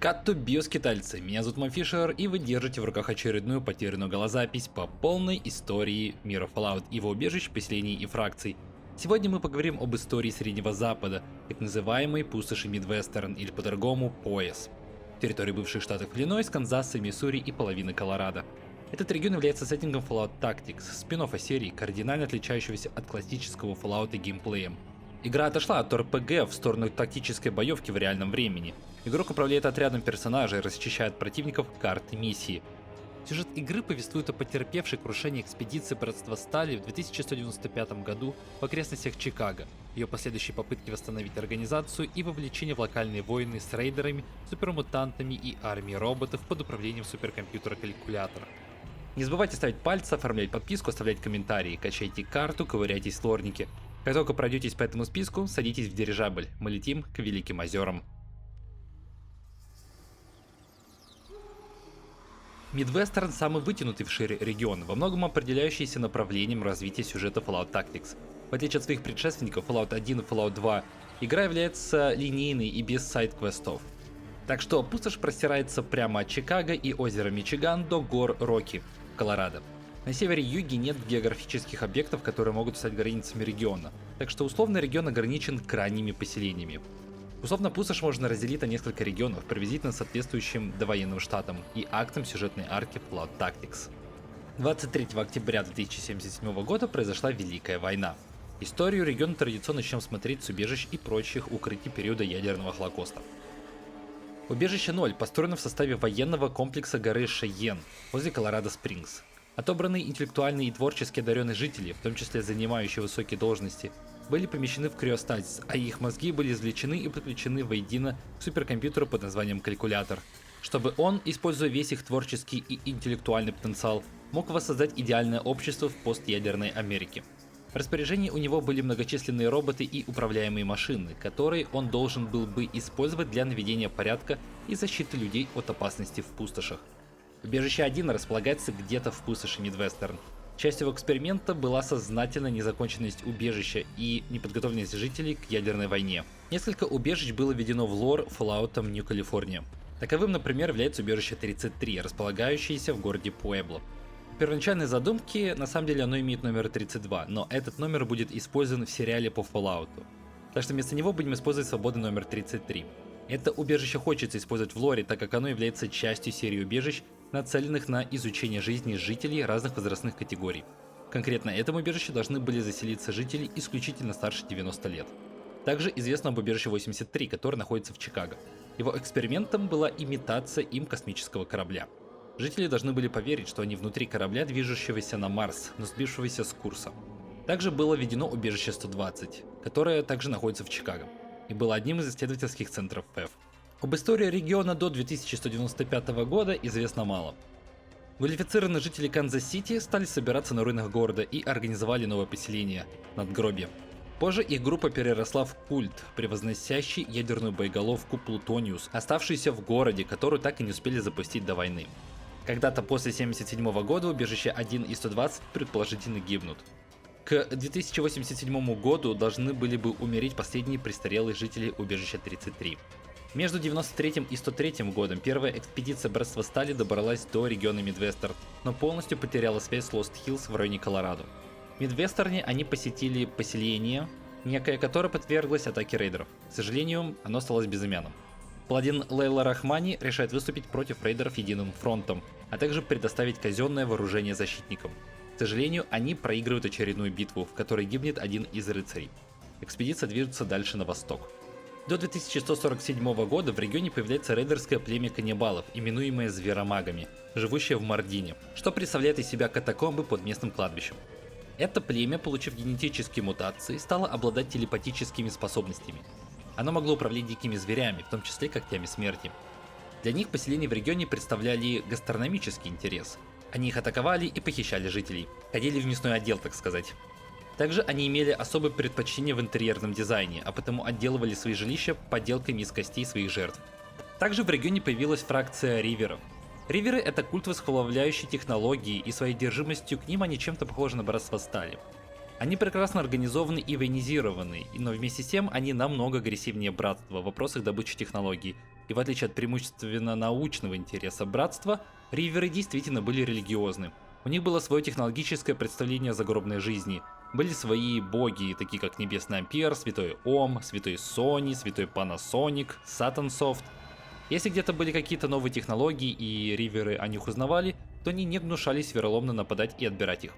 Катубио скитальцы, меня зовут Мафишер, и вы держите в руках очередную потерянную голозапись по полной истории мира Fallout, его убежищ, поселений и фракций. Сегодня мы поговорим об истории Среднего Запада, так называемой пустоши Мидвестерн, или по-другому Пояс. Территории бывших штатов Иллинойс, Канзаса, Миссури и половины Колорадо. Этот регион является сеттингом Fallout Tactics, спин-оффа серии, кардинально отличающегося от классического Fallout геймплеем. Игра отошла от РПГ в сторону тактической боевки в реальном времени. Игрок управляет отрядом персонажей и расчищает противников карты миссии. Сюжет игры повествует о потерпевшей крушение экспедиции Братства Стали в 2195 году в окрестностях Чикаго, ее последующей попытке восстановить организацию и вовлечение в локальные войны с рейдерами, супермутантами и армией роботов под управлением суперкомпьютера-калькулятора. Не забывайте ставить пальцы, оформлять подписку, оставлять комментарии, качайте карту, ковыряйтесь в лорнике. Как только пройдетесь по этому списку, садитесь в дирижабль, мы летим к Великим озерам. Мидвестерн – самый вытянутый вширь регион, во многом определяющийся направлением развития сюжета Fallout Tactics. В отличие от своих предшественников Fallout 1 и Fallout 2, игра является линейной и без сайд-квестов. Так что пустошь простирается прямо от Чикаго и озера Мичиган до гор Рокки, Колорадо. На севере и юге нет географических объектов, которые могут стать границами региона, так что условно регион ограничен крайними поселениями. Условно пустошь можно разделить на несколько регионов, приблизительно соответствующим довоенным штатам и актам сюжетной арки Fallout Tactics. 23 октября 2077 года произошла Великая война. Историю региона традиционно начнем смотреть с убежищ и прочих укрытий периода ядерного Холокоста. Убежище 0 построено в составе военного комплекса горы Шейен возле Колорадо-Спрингс. Отобранные интеллектуальные и творчески одаренные жители, в том числе занимающие высокие должности, были помещены в криостазис, а их мозги были извлечены и подключены воедино к суперкомпьютеру под названием Калькулятор, чтобы он, используя весь их творческий и интеллектуальный потенциал, мог воссоздать идеальное общество в постъядерной Америке. В распоряжении у него были многочисленные роботы и управляемые машины, которые он должен был бы использовать для наведения порядка и защиты людей от опасности в пустошах. Убежище 1 располагается где-то в пустоши Мидвестерн. Частью его эксперимента была сознательная незаконченность убежища и неподготовленность жителей к ядерной войне. Несколько убежищ было введено в лор Fallout New California. Таковым, например, является убежище 33, располагающееся в городе Пуэбло. В первоначальной задумке, на самом деле, оно имеет номер 32, но этот номер будет использован в сериале по Fallout. Так что вместо него будем использовать свободный номер 33. Это убежище хочется использовать в лоре, так как оно является частью серии убежищ, нацеленных на изучение жизни жителей разных возрастных категорий. Конкретно этому убежищу должны были заселиться жители исключительно старше 90 лет. Также известно об убежище 83, которое находится в Чикаго. Его экспериментом была имитация им космического корабля. Жители должны были поверить, что они внутри корабля, движущегося на Марс, но сбившегося с курса. Также было введено убежище 120, которое также находится в Чикаго, и было одним из исследовательских центров ФЭФ. Об истории региона до 2195 года известно мало. Квалифицированные жители Канзас-Сити стали собираться на руинах города и организовали новое поселение – Надгробье. Позже их группа переросла в культ, превозносящий ядерную боеголовку Плутониус, оставшуюся в городе, которую так и не успели запустить до войны. Когда-то после 1977 года убежище 1 и 120 предположительно гибнут. К 2087 году должны были бы умереть последние престарелые жители убежища 33. Между 93 и 103 годом первая экспедиция Братства Стали добралась до региона Мидвестерн, но полностью потеряла связь с Лост Хиллз в районе Колорадо. В Мидвестерне они посетили поселение, некое которое подверглось атаке рейдеров. К сожалению, оно осталось безымянным. Паладин Лейла Рахмани решает выступить против рейдеров единым фронтом, а также предоставить казенное вооружение защитникам. К сожалению, они проигрывают очередную битву, в которой гибнет один из рыцарей. Экспедиция движется дальше на восток. До 2147 года в регионе появляется рейдерское племя каннибалов, именуемое зверомагами, живущее в Мардине, что представляет из себя катакомбы под местным кладбищем. Это племя, получив генетические мутации, стало обладать телепатическими способностями. Оно могло управлять дикими зверями, в том числе когтями смерти. Для них поселения в регионе представляли гастрономический интерес. Они их атаковали и похищали жителей, ходили в мясной отдел, так сказать. Также они имели особое предпочтение в интерьерном дизайне, а потому отделывали свои жилища поделками из костей своих жертв. Также в регионе появилась фракция риверов. Риверы — это культ восхваляющий технологии, и своей одержимостью к ним они чем-то похожи на Братство Стали. Они прекрасно организованы и военизированы, но вместе с тем они намного агрессивнее Братства в вопросах добычи технологий. И в отличие от преимущественно научного интереса Братства, Риверы действительно были религиозны. У них было свое технологическое представление о загробной жизни. Были свои боги, такие как Небесный Ампер, Святой Ом, Святой Сони, Святой Панасоник, Сатансофт. Если где-то были какие-то новые технологии и Риверы о них узнавали, то они не гнушались вероломно нападать и отбирать их.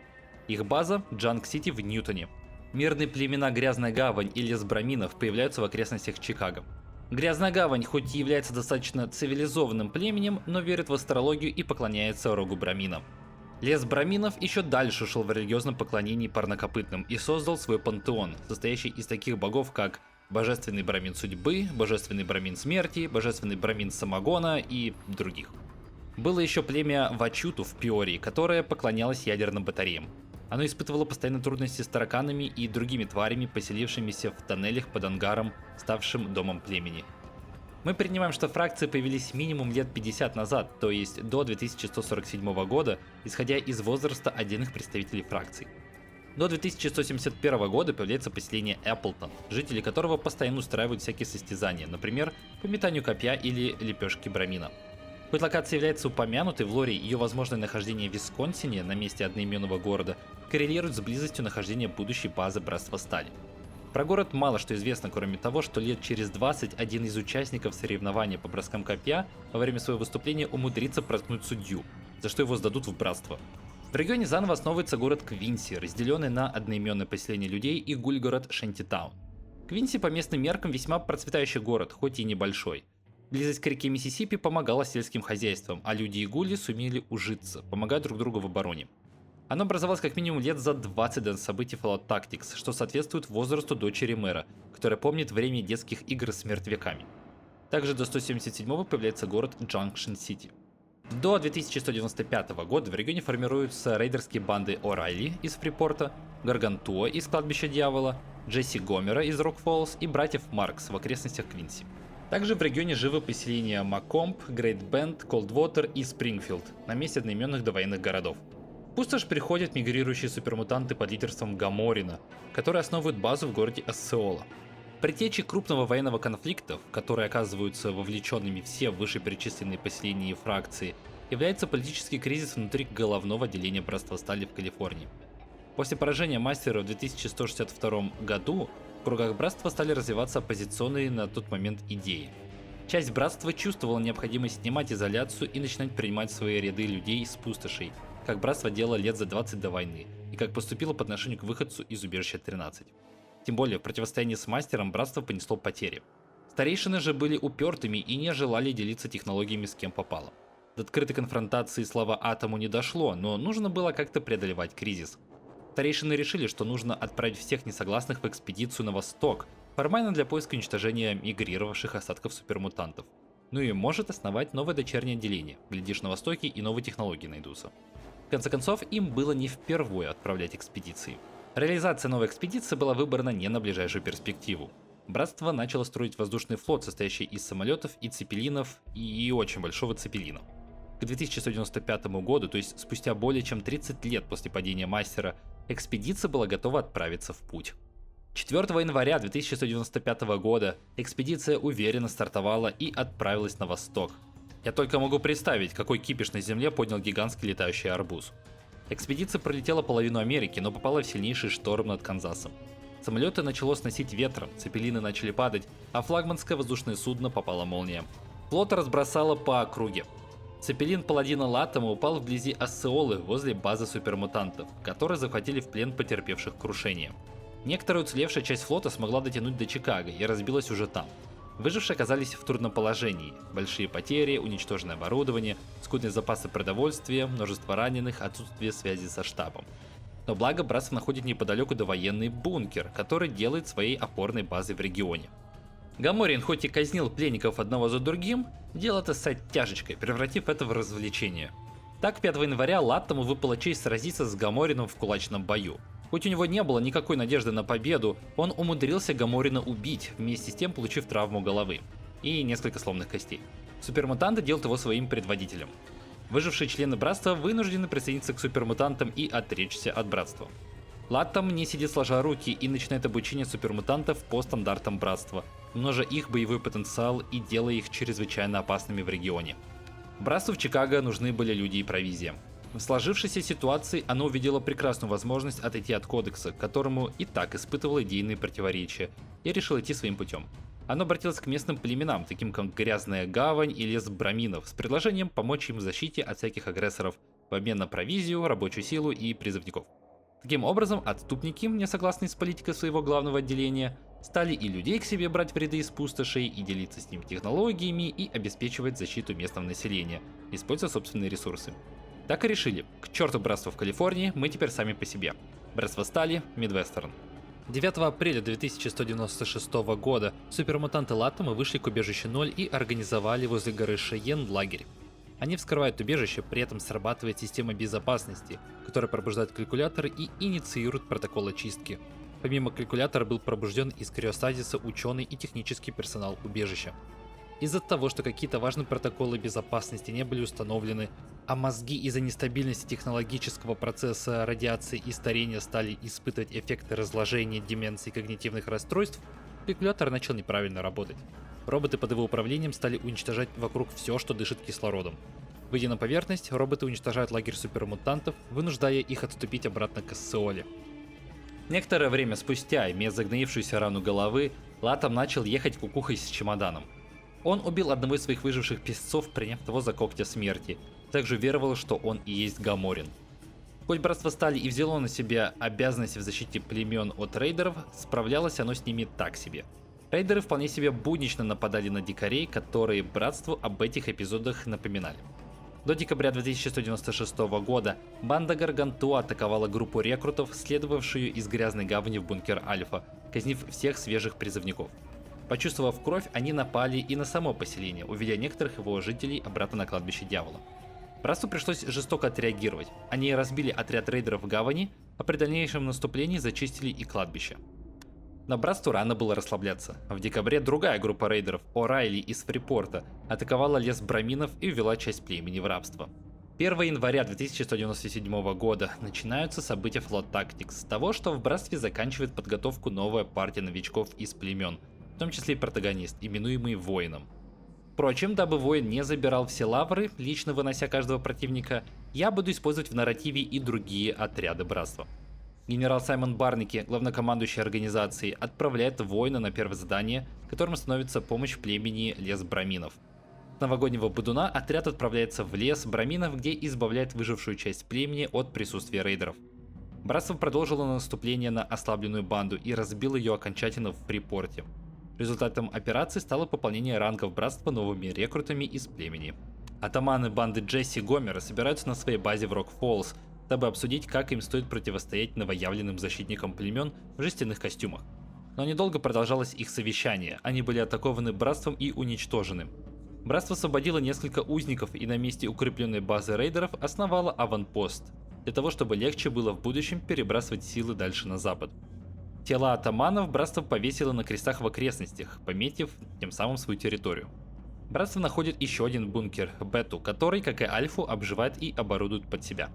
Их база – Джанг-Сити в Ньютоне. Мирные племена Грязная Гавань и Лес Браминов появляются в окрестностях Чикаго. Грязная Гавань хоть и является достаточно цивилизованным племенем, но верит в астрологию и поклоняется рогу Брамина. Лес Браминов еще дальше ушел в религиозном поклонении парнокопытным и создал свой пантеон, состоящий из таких богов, как Божественный Брамин Судьбы, Божественный Брамин Смерти, Божественный Брамин Самогона и других. Было еще племя Вачуту в Пиории, которое поклонялось ядерным батареям. Оно испытывало постоянные трудности с тараканами и другими тварями, поселившимися в тоннелях под ангаром, ставшим домом племени. Мы принимаем, что фракции появились минимум лет 50 назад, то есть до 2147 года, исходя из возраста отдельных представителей фракций. До 2171 года появляется поселение Эпплтон, жители которого постоянно устраивают всякие состязания, например, по метанию копья или лепешки брамина. Хоть локация является упомянутой в лоре, ее возможное нахождение в Висконсине, на месте одноименного города, коррелирует с близостью нахождения будущей базы Братства Стали. Про город мало что известно, кроме того, что лет через 20 один из участников соревнования по броскам копья во время своего выступления умудрится проткнуть судью, за что его сдадут в братство. В регионе заново основывается город Квинси, разделенный на одноименное поселение людей и гуль-город Шентитаун. Квинси по местным меркам весьма процветающий город, хоть и небольшой. Близость к реке Миссисипи помогала сельским хозяйствам, а люди и гули сумели ужиться, помогая друг другу в обороне. Оно образовалось как минимум лет за 20 до событий Fallout Tactics, что соответствует возрасту дочери мэра, которая помнит время детских игр с мертвяками. Также до 177-го появляется город Джанкшн-Сити. До 2195 года в регионе формируются рейдерские банды О'Райли из Фрипорта, Гаргантуа из Кладбища Дьявола, Джесси Гомера из Рок-Фоллс и братьев Маркс в окрестностях Квинси. Также в регионе живы поселения Макомб, Грейт Бенд, Колдвотер и Спрингфилд на месте одноименных довоенных городов. В пустошь приходят мигрирующие супермутанты под лидерством Гаморина, которые основывают базу в городе Ассеола. Предтечей крупного военного конфликта, в который оказываются вовлеченными все вышеперечисленные поселения и фракции, является политический кризис внутри головного отделения Братства Стали в Калифорнии. После поражения Мастера в 2162 году в кругах Братства стали развиваться оппозиционные на тот момент идеи. Часть Братства чувствовала необходимость снимать изоляцию и начинать принимать в свои ряды людей из пустошей, как Братство делало лет за 20 до войны, и как поступило по отношению к выходцу из убежища 13. Тем более, в противостоянии с Мастером Братство понесло потери. Старейшины же были упертыми и не желали делиться технологиями с кем попало. До открытой конфронтации слава Атому не дошло, но нужно было как-то преодолевать кризис. Старейшины решили, что нужно отправить всех несогласных в экспедицию на восток, формально для поиска и уничтожения мигрировавших остатков супермутантов. Ну и может основать новое дочернее отделение, глядишь на востоке и новые технологии найдутся. В конце концов, им было не впервые отправлять экспедиции. Реализация новой экспедиции была выбрана не на ближайшую перспективу. Братство начало строить воздушный флот, состоящий из самолетов и цепелинов, и очень большого цепелина. К 2195 году, то есть спустя более чем 30 лет после падения Мастера, экспедиция была готова отправиться в путь. 4 января 2195 года экспедиция уверенно стартовала и отправилась на восток. Я только могу представить, какой кипиш на Земле поднял гигантский летающий арбуз. Экспедиция пролетела половину Америки, но попала в сильнейший шторм над Канзасом. Самолеты начало сносить ветром, цепелины начали падать, а флагманское воздушное судно попала молния. Флот разбросало по округе. Цепелин Паладина Латтема упал вблизи Ассеолы возле базы супермутантов, которые захватили в плен потерпевших крушение. Некоторая уцелевшая часть флота смогла дотянуть до Чикаго и разбилась уже там. Выжившие оказались в трудном положении. Большие потери, уничтоженное оборудование, скудные запасы продовольствия, множество раненых, отсутствие связи со штабом. Но благо братство находит неподалеку довоенный бункер, который делает своей опорной базой в регионе. Гаморин хоть и казнил пленников одного за другим, делал это с оттяжечкой, превратив это в развлечение. Так 5 января Латтему выпала честь сразиться с Гаморином в кулачном бою. Хоть у него не было никакой надежды на победу, он умудрился Гаморина убить, вместе с тем получив травму головы и несколько сломанных костей. Супермутанты делают его своим предводителем. Выжившие члены братства вынуждены присоединиться к супермутантам и отречься от братства. Латтам не сидит сложа руки и начинает обучение супермутантов по стандартам Братства, множа их боевой потенциал и делая их чрезвычайно опасными в регионе. Братству в Чикаго нужны были люди и провизия. В сложившейся ситуации оно увидело прекрасную возможность отойти от кодекса, к которому и так испытывало идейные противоречия, и решило идти своим путем. Оно обратилось к местным племенам, таким как Грязная Гавань и Лес Браминов, с предложением помочь им в защите от всяких агрессоров в обмен на провизию, рабочую силу и призывников. Таким образом, отступники, не согласные с политикой своего главного отделения, стали и людей к себе брать в ряды из пустошей, и делиться с ними технологиями, и обеспечивать защиту местного населения, используя собственные ресурсы. Так и решили, к черту братство в Калифорнии, мы теперь сами по себе. Братство стали Мидвестерн. 9 апреля 2196 года супермутанты Латтама вышли к убежищу 0 и организовали возле горы Шейен лагерь. Они вскрывают убежище, при этом срабатывает система безопасности, которая пробуждает калькулятор и инициирует протокол очистки. Помимо калькулятора был пробужден из криостазиса ученый и технический персонал убежища. Из-за того, что какие-то важные протоколы безопасности не были установлены, а мозги из-за нестабильности технологического процесса радиации и старения стали испытывать эффекты разложения, деменции и когнитивных расстройств, калькулятор начал неправильно работать. Роботы под его управлением стали уничтожать вокруг все, что дышит кислородом. Выйдя на поверхность, роботы уничтожают лагерь супермутантов, вынуждая их отступить обратно к Ассеоле. Некоторое время спустя, имея загноившуюся рану головы, Латтам начал ехать кукухой с чемоданом. Он убил одного из своих выживших песцов, приняв того за когтя смерти. Также веровал, что он и есть Гаморин. Хоть братство стали и взяло на себя обязанности в защите племен от рейдеров, справлялось оно с ними так себе. Рейдеры вполне себе буднично нападали на дикарей, которые братству об этих эпизодах напоминали. До декабря 2196 года банда Гаргантуа атаковала группу рекрутов, следовавшую из Грязной Гавани в бункер Альфа, казнив всех свежих призывников. Почувствовав кровь, они напали и на само поселение, уведя некоторых его жителей обратно на кладбище Дьявола. Братству пришлось жестоко отреагировать. Они разбили отряд рейдеров в гавани, а при дальнейшем наступлении зачистили и кладбище. Но братству рано было расслабляться. В декабре другая группа рейдеров, О'Райли из Фрипорта, атаковала лес Браминов и увела часть племени в рабство. 1 января 2197 года начинаются события Flood Tactics с того, что в братстве заканчивает подготовку новая партия новичков из племен, в том числе и протагонист, именуемый Воином. Впрочем, дабы воин не забирал все лавры, лично вынося каждого противника, я буду использовать в нарративе и другие отряды братства. Генерал Саймон Барники, главнокомандующий организацией, отправляет воина на первое задание, которым становится помощь племени Лес Браминов. С новогоднего бодуна отряд отправляется в лес Браминов, где избавляет выжившую часть племени от присутствия рейдеров. Братство продолжило наступление на ослабленную банду и разбило ее окончательно в Фрипорте. Результатом операции стало пополнение рангов братства новыми рекрутами из племени. Атаманы банды Джесси Гомера собираются на своей базе в Рок-Фоллс, дабы обсудить, как им стоит противостоять новоявленным защитникам племен в жестяных костюмах. Но недолго продолжалось их совещание, они были атакованы братством и уничтожены. Братство освободило несколько узников и на месте укрепленной базы рейдеров основало аванпост, для того чтобы легче было в будущем перебрасывать силы дальше на запад. Тела атаманов братство повесило на крестах в окрестностях, пометив тем самым свою территорию. Братство находит еще один бункер, Бету, который, как и Альфу, обживает и оборудует под себя.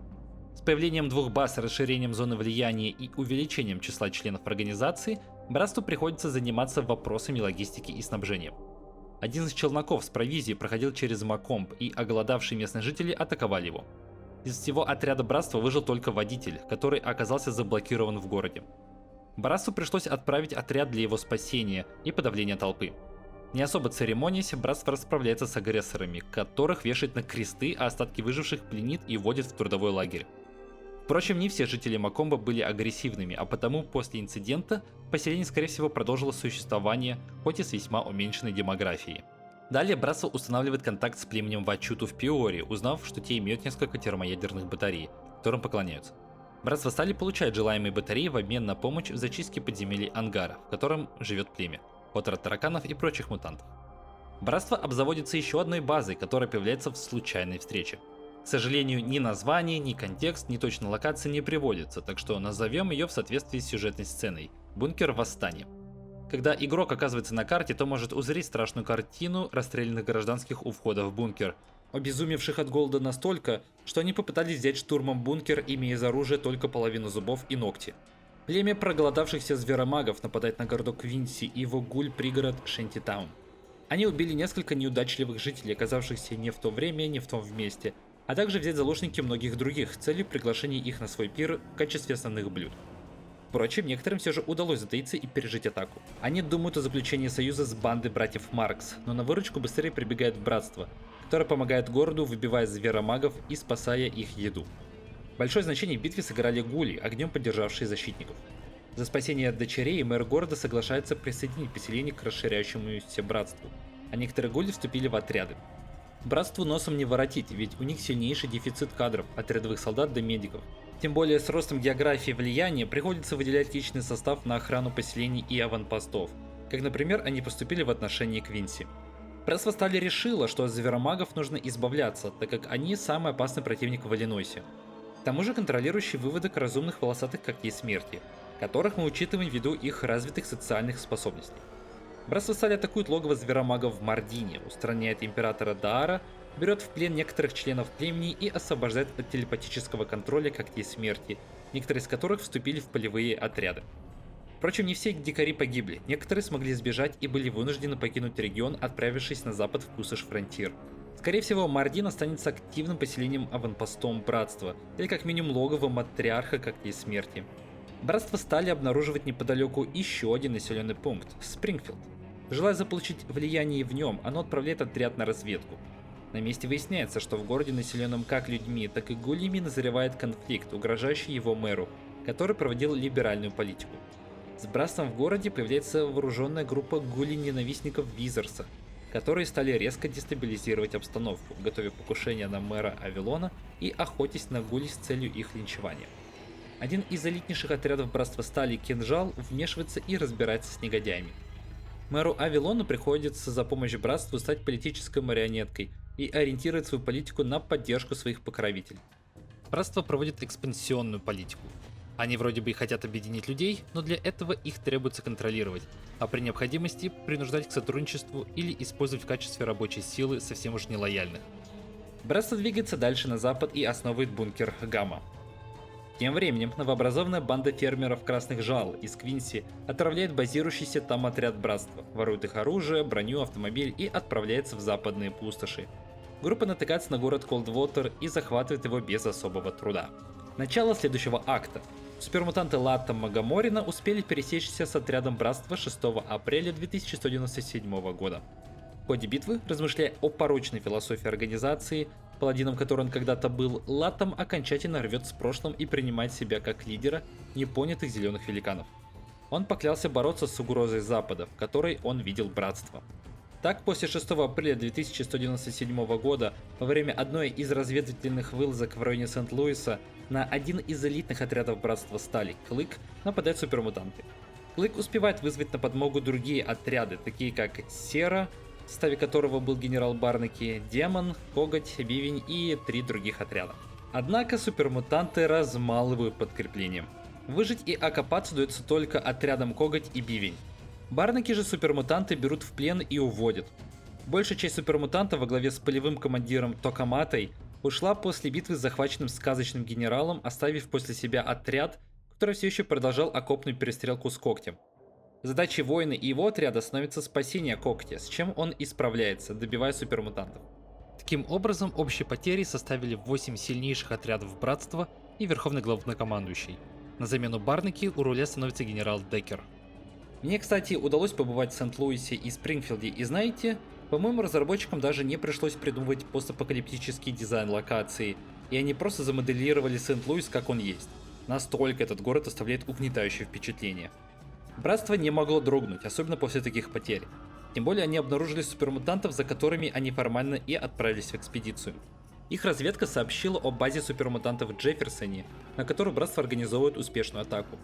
С появлением двух баз, расширением зоны влияния и увеличением числа членов организации, братству приходится заниматься вопросами логистики и снабжения. Один из челноков с провизией проходил через Макомб, и оголодавшие местные жители атаковали его. Из всего отряда братства выжил только водитель, который оказался заблокирован в городе. Братству пришлось отправить отряд для его спасения и подавления толпы. Не особо церемонясь, братство расправляется с агрессорами, которых вешает на кресты, а остатки выживших пленит и вводит в трудовой лагерь. Впрочем, не все жители Макомба были агрессивными, а потому после инцидента поселение, скорее всего, продолжило существование, хоть и с весьма уменьшенной демографией. Далее братство устанавливает контакт с племенем Вачуту в Пиоре, узнав, что те имеют несколько термоядерных батарей, которым поклоняются. Братство стали получать желаемые батареи в обмен на помощь в зачистке подземелий Ангара, в котором живет племя, от тараканов и прочих мутантов. Братство обзаводится еще одной базой, которая появляется в случайной встрече. К сожалению, ни название, ни контекст, ни точная локация не приводится, так что назовем ее в соответствии с сюжетной сценой – Бункер Восстания. Когда игрок оказывается на карте, то может узреть страшную картину расстрелянных гражданских у входа в бункер, обезумевших от голода настолько, что они попытались взять штурмом бункер, имея из оружия только половину зубов и ногти. Племя проголодавшихся зверомагов нападает на городок Квинси и его гуль-пригород Шентитаун. Они убили несколько неудачливых жителей, оказавшихся не в то время, не в том месте, а также взять заложники многих других с целью приглашения их на свой пир в качестве основных блюд. Впрочем, некоторым все же удалось затаиться и пережить атаку. Они думают о заключении союза с бандой братьев Маркс, но на выручку быстрее прибегает Братство, которое помогает городу, выбивая зверомагов и спасая их еду. Большое значение в битве сыграли гули, огнем поддержавшие защитников. За спасение дочерей мэр города соглашается присоединить поселение к расширяющемуся братству, а некоторые гули вступили в отряды. Братству носом не воротить, ведь у них сильнейший дефицит кадров, от рядовых солдат до медиков. Тем более с ростом географии влияния приходится выделять личный состав на охрану поселений и аванпостов, как, например, они поступили в отношении Квинси. Братство Стали решило, что от зверомагов нужно избавляться, так как они самый опасный противник в Иллинойсе. К тому же контролирующий выводок разумных волосатых когтей смерти, которых мы учитываем ввиду их развитых социальных способностей. Братство Стали атакует логово зверомагов в Мардине, устраняет императора Даара, берет в плен некоторых членов племени и освобождает от телепатического контроля когтей смерти, некоторые из которых вступили в полевые отряды. Впрочем, не все дикари погибли, некоторые смогли сбежать и были вынуждены покинуть регион, отправившись на запад в пустошь Фронтир. Скорее всего, Мардин останется активным поселением-аванпостом Братства, или как минимум логовом матриарха когтей смерти. Братство стали обнаруживать неподалеку еще один населенный пункт – Спрингфилд. Желая заполучить влияние в нем, оно отправляет отряд на разведку. На месте выясняется, что в городе, населенном как людьми, так и гульями, назревает конфликт, угрожающий его мэру, который проводил либеральную политику. С братством в городе появляется вооруженная группа гулей-ненавистников Визерса, которые стали резко дестабилизировать обстановку, готовя покушение на мэра Авилона и охотясь на гулей с целью их линчевания. Один из элитнейших отрядов Братства Стали, Кинжал, вмешивается и разбирается с негодяями. Мэру Авилону приходится за помощь Братству стать политической марионеткой и ориентировать свою политику на поддержку своих покровителей. Братство проводит экспансионную политику. Они вроде бы и хотят объединить людей, но для этого их требуется контролировать, а при необходимости принуждать к сотрудничеству или использовать в качестве рабочей силы совсем уж нелояльных. Братство двигается дальше на запад и основывает бункер Гамма. Тем временем новообразованная банда фермеров Красных Жал из Квинси отравляет базирующийся там отряд Братства, ворует их оружие, броню, автомобиль и отправляется в западные пустоши. Группа натыкается на город Колдвотер и захватывает его без особого труда. Начало следующего акта. Супермутанты Латта Магоморина успели пересечься с отрядом Братства 6 апреля 2197 года. В ходе битвы, размышляя о порочной философии организации, паладином которой он когда-то был, Латтом окончательно рвет с прошлым и принимает себя как лидера непонятых зеленых великанов. Он поклялся бороться с угрозой Запада, в которой он видел Братство. Так, после 6 апреля 2197 года, во время одной из разведывательных вылазок в районе Сент-Луиса, на один из элитных отрядов Братства Стали, Клык, нападают супермутанты. Клык успевает вызвать на подмогу другие отряды, такие как Сера, в составе которого был генерал Барнаки, Демон, Коготь, Бивень и 3 других отряда. Однако супермутанты размалывают подкреплением. Выжить и окопаться удается только отрядам Коготь и Бивень. Барнаки же супермутанты берут в плен и уводят. Большая часть супермутантов во главе с полевым командиром Токаматой ушла после битвы с захваченным сказочным генералом, оставив после себя отряд, который все еще продолжал окопную перестрелку с Когтем. Задачей воина и его отряда становится спасение Когтя, с чем он и справляется, добивая супермутантов. Таким образом, общие потери составили 8 сильнейших отрядов Братства и Верховный Главнокомандующий. На замену Барнаки у руля становится генерал Деккер. Мне, кстати, удалось побывать в Сент-Луисе и Спрингфилде, и знаете, по-моему, разработчикам даже не пришлось придумывать постапокалиптический дизайн локации, и они просто замоделировали Сент-Луис как он есть. Настолько этот город оставляет угнетающее впечатление. Братство не могло дрогнуть, особенно после таких потерь. Тем более они обнаружили супермутантов, за которыми они формально и отправились в экспедицию. Их разведка сообщила о базе супермутантов в Джефферсоне, на которую Братство организовывает успешную атаку.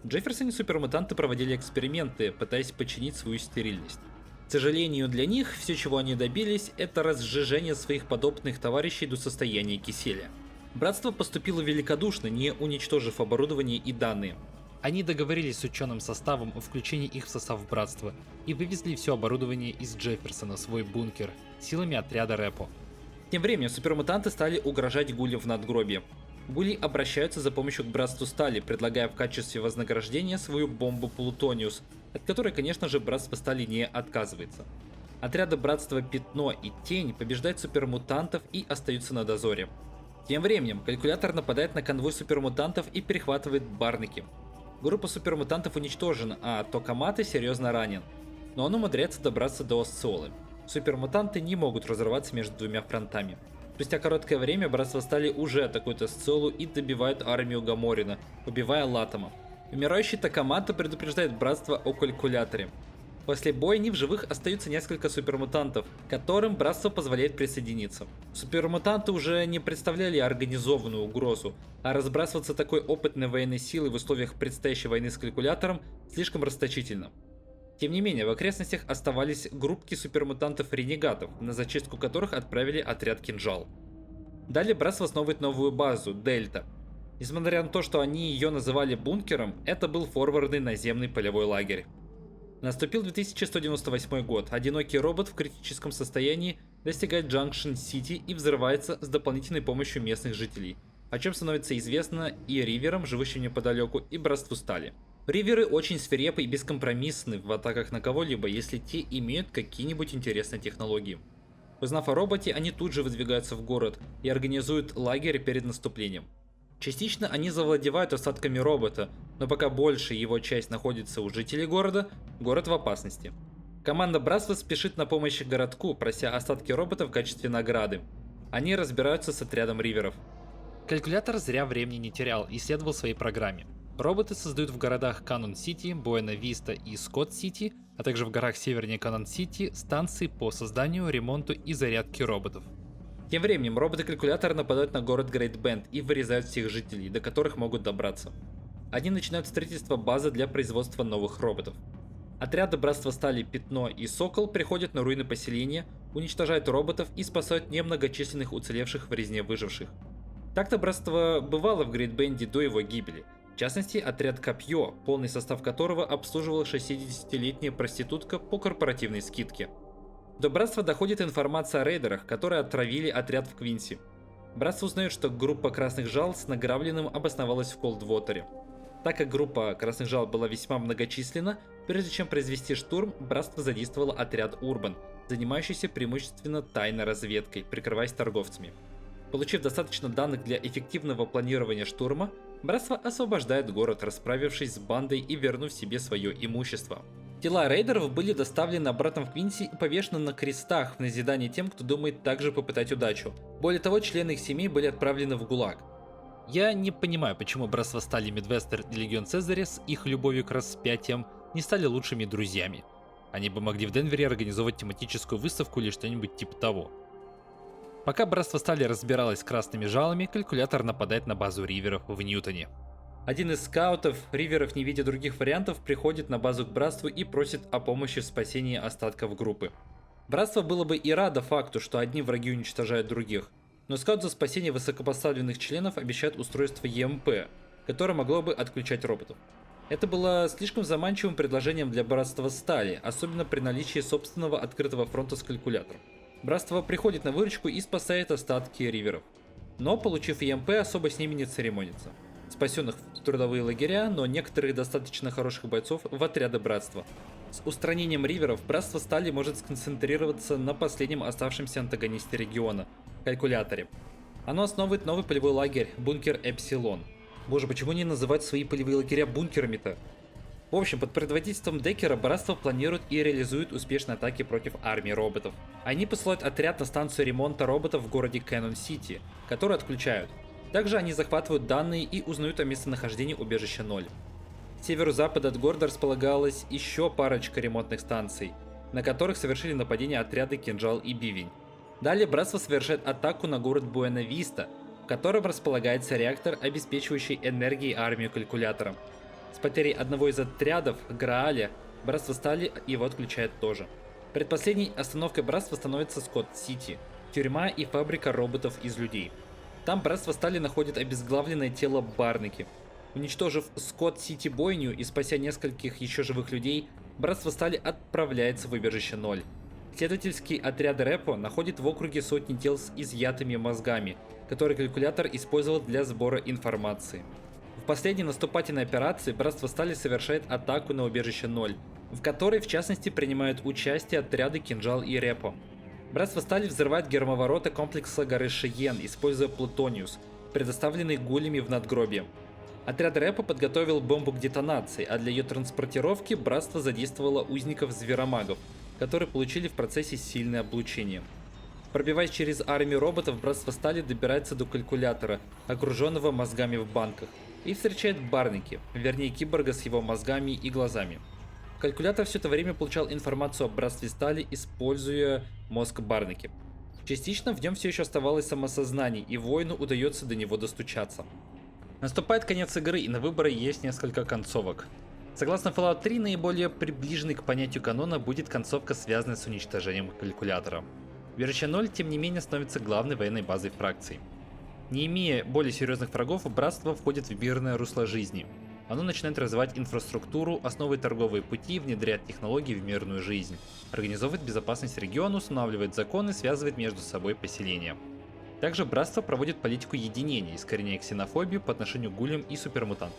В Джефферсоне супермутанты проводили эксперименты, пытаясь подчинить свою стерильность. К сожалению для них, все, чего они добились, это разжижение своих подопытных товарищей до состояния киселя. Братство поступило великодушно, не уничтожив оборудование и данные. Они договорились с ученым составом о включении их в состав Братства и вывезли все оборудование из Джефферсона в свой бункер силами отряда Репо. Тем временем супермутанты стали угрожать гулям в надгробье. Були обращаются за помощью к Братству Стали, предлагая в качестве вознаграждения свою бомбу Плутониус, от которой, конечно же, Братство Стали не отказывается. Отряды Братства Пятно и Тень побеждают супермутантов и остаются на дозоре. Тем временем, Калькулятор нападает на конвой супермутантов и перехватывает Барники. Группа супермутантов уничтожена, а Токаматы серьезно ранен. Но он умудряется добраться до Осцолы. Супермутанты не могут разрываться между двумя фронтами. Спустя короткое время Братство Стали уже атакует Осцолу и добивает армию Гаморина, убивая Латома. Умирающий Токамата предупреждает Братство о Калькуляторе. После бойни в живых остаются несколько супермутантов, которым Братство позволяет присоединиться. Супермутанты уже не представляли организованную угрозу, а разбрасываться такой опытной военной силой в условиях предстоящей войны с Калькулятором слишком расточительно. Тем не менее, в окрестностях оставались группки супермутантов-ренегатов, на зачистку которых отправили отряд Кинжал. Далее Братство основывает новую базу, Дельта. Несмотря на то, что они ее называли бункером, это был форвардный наземный полевой лагерь. Наступил 2198 год. Одинокий робот в критическом состоянии достигает Джанкшн-Сити и взрывается с дополнительной помощью местных жителей, о чем становится известно и Риверам, живущим неподалеку, и Братству Стали. Риверы очень свирепы и бескомпромиссны в атаках на кого-либо, если те имеют какие-нибудь интересные технологии. Узнав о роботе, они тут же выдвигаются в город и организуют лагерь перед наступлением. Частично они завладевают остатками робота, но пока большая его часть находится у жителей города, город в опасности. Команда Братства спешит на помощь городку, прося остатки робота в качестве награды. Они разбираются с отрядом Риверов. Калькулятор зря времени не терял и следовал своей программе. Роботы создают в городах Канон-Сити, Буэна-Виста и Скотт-Сити, а также в горах севернее Канон-Сити станции по созданию, ремонту и зарядке роботов. Тем временем роботы Калькулятора нападают на город Грейт Бенд и вырезают всех жителей, до которых могут добраться. Они начинают строительство базы для производства новых роботов. Отряды Братства Стали, Пятно и Сокол приходят на руины поселения, уничтожают роботов и спасают немногочисленных уцелевших в резне выживших. Так-то Братство бывало в Грейт Бенде до его гибели. В частности, отряд Копье, полный состав которого обслуживала 60-летняя проститутка по корпоративной скидке. До Братства доходит информация о рейдерах, которые отравили отряд в Квинси. Братство узнает, что группа Красных Жал с награбленным обосновалась в Колдвотере. Так как группа Красных Жал была весьма многочисленна, прежде чем произвести штурм, Братство задействовало отряд Урбан, занимающийся преимущественно тайной разведкой, прикрываясь торговцами. Получив достаточно данных для эффективного планирования штурма, Братство освобождает город, расправившись с бандой и вернув себе свое имущество. Тела рейдеров были доставлены обратно в Квинси и повешены на крестах в назидание тем, кто думает также попытать удачу. Более того, члены их семей были отправлены в ГУЛАГ. Я не понимаю, почему Братство Стали, Мидвестер и Легион Цезаря с их любовью к распятиям не стали лучшими друзьями. Они бы могли в Денвере организовать тематическую выставку или что-нибудь типа того. Пока Братство Стали разбиралось с Красными Жалами, Калькулятор нападает на базу Риверов в Ньютоне. Один из скаутов Риверов, не видя других вариантов, приходит на базу к Братству и просит о помощи в спасении остатков группы. Братство было бы и радо факту, что одни враги уничтожают других, но скаут за спасение высокопоставленных членов обещает устройство ЕМП, которое могло бы отключать роботов. Это было слишком заманчивым предложением для Братства Стали, особенно при наличии собственного открытого фронта с Калькулятором. Братство приходит на выручку и спасает остатки Риверов, но, получив ЕМП, особо с ними не церемонится. Спасенных в трудовые лагеря, но некоторых достаточно хороших бойцов в отряды Братства. С устранением Риверов Братство Стали может сконцентрироваться на последнем оставшемся антагонисте региона – Калькуляторе. Оно основывает новый полевой лагерь – бункер Эпсилон. Боже, почему не называть свои полевые лагеря бункерами-то? В общем, под предводительством Деккера Братство планирует и реализует успешные атаки против армии роботов. Они посылают отряд на станцию ремонта роботов в городе Кэнон-Сити, который отключают. Также они захватывают данные и узнают о местонахождении убежища 0. К северо-западу от города располагалась еще парочка ремонтных станций, на которых совершили нападение отряды Кинжал и Бивень. Далее Братство совершает атаку на город Буэна-Виста, в котором располагается реактор, обеспечивающий энергией армию Калькулятора. С потерей одного из отрядов, Грааля, Братство Стали его отключает тоже. Предпоследней остановкой Братства становится Скотт-Сити, тюрьма и фабрика роботов из людей. Там Братство Стали находит обезглавленное тело Барники. Уничтожив Скотт-Сити бойню и спася нескольких еще живых людей, Братство Стали отправляется в убежище 0. Исследовательский отряд Репо находит в округе сотни тел с изъятыми мозгами, которые калькулятор использовал для сбора информации. В последней наступательной операции Братство Стали совершает атаку на убежище 0, в которой в частности принимают участие отряды Кинжал и Репо. Братство Стали взрывает гермоворота комплекса горы Шиен, используя Плутониус, предоставленный гулями в надгробие. Отряд Репо подготовил бомбу к детонации, а для ее транспортировки Братство задействовало узников-зверомагов, которые получили в процессе сильное облучение. Пробиваясь через армию роботов, Братство Стали добирается до калькулятора, окруженного мозгами в банках, и встречает Барники, вернее киборга с его мозгами и глазами. Калькулятор все это время получал информацию о Братстве Стали, используя мозг Барники. Частично в нем все еще оставалось самосознание, и воину удается до него достучаться. Наступает конец игры, и на выборы есть несколько концовок. Согласно Fallout 3, наиболее приближенной к понятию канона будет концовка, связанная с уничтожением калькулятора. Убежище 0, тем не менее, становится главной военной базой фракции. Не имея более серьезных врагов, Братство входит в мирное русло жизни. Оно начинает развивать инфраструктуру, основывает торговые пути, внедряет технологии в мирную жизнь, организовывает безопасность региона, устанавливает законы, связывает между собой поселения. Также Братство проводит политику единения, искореняя ксенофобию по отношению к гулям и супермутантам.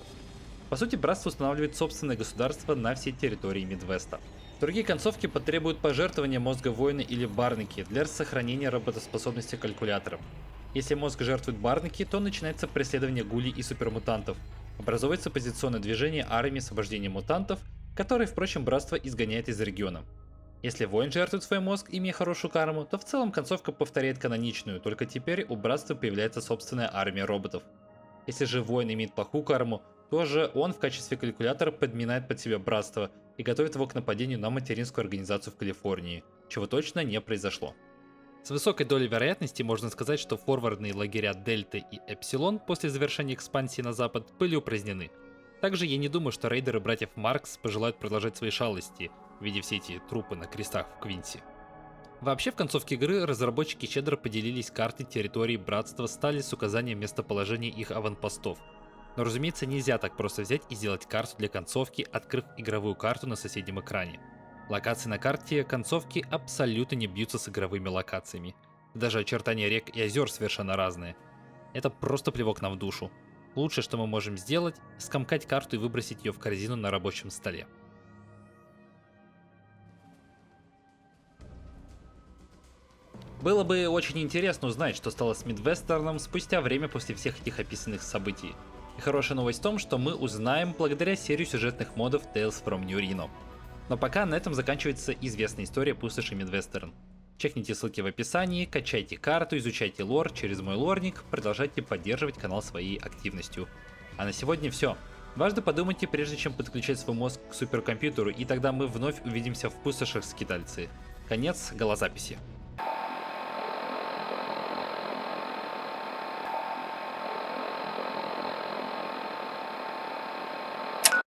По сути, Братство устанавливает собственное государство на всей территории Мидвеста. Другие концовки потребуют пожертвования мозга воина или Барники для сохранения работоспособности калькулятора. Если мозг жертвует Барники, то начинается преследование гулей и супермутантов. Образуется позиционное движение армии освобождения мутантов, которые, впрочем, Братство изгоняет из региона. Если воин жертвует свой мозг, имея хорошую карму, то в целом концовка повторяет каноничную, только теперь у Братства появляется собственная армия роботов. Если же воин имеет плохую карму, то же он в качестве калькулятора подминает под себя Братство и готовит его к нападению на материнскую организацию в Калифорнии, чего точно не произошло. С высокой долей вероятности можно сказать, что форвардные лагеря Дельта и Эпсилон после завершения экспансии на запад были упразднены. Также я не думаю, что рейдеры братьев Маркс пожелают продолжать свои шалости, видя все эти трупы на крестах в Квинсе. Вообще, в концовке игры разработчики щедро поделились картой территории Братства Стали с указанием местоположения их аванпостов. Но, разумеется, нельзя так просто взять и сделать карту для концовки, открыв игровую карту на соседнем экране. Локации на карте концовки абсолютно не бьются с игровыми локациями. Даже очертания рек и озер совершенно разные. Это просто плевок нам в душу. Лучшее, что мы можем сделать, скомкать карту и выбросить ее в корзину на рабочем столе. Было бы очень интересно узнать, что стало с Мидвестерном спустя время после всех этих описанных событий. И хорошая новость в том, что мы узнаем благодаря серии сюжетных модов Tales from New Reno. Но пока на этом заканчивается известная история пустоши Мидвестерн. Чекните ссылки в описании, качайте карту, изучайте лор через мой лорник, продолжайте поддерживать канал своей активностью. А на сегодня все. Важно подумайте, прежде чем подключать свой мозг к суперкомпьютеру, и тогда мы вновь увидимся в пустошах скитальцы. Конец голозаписи.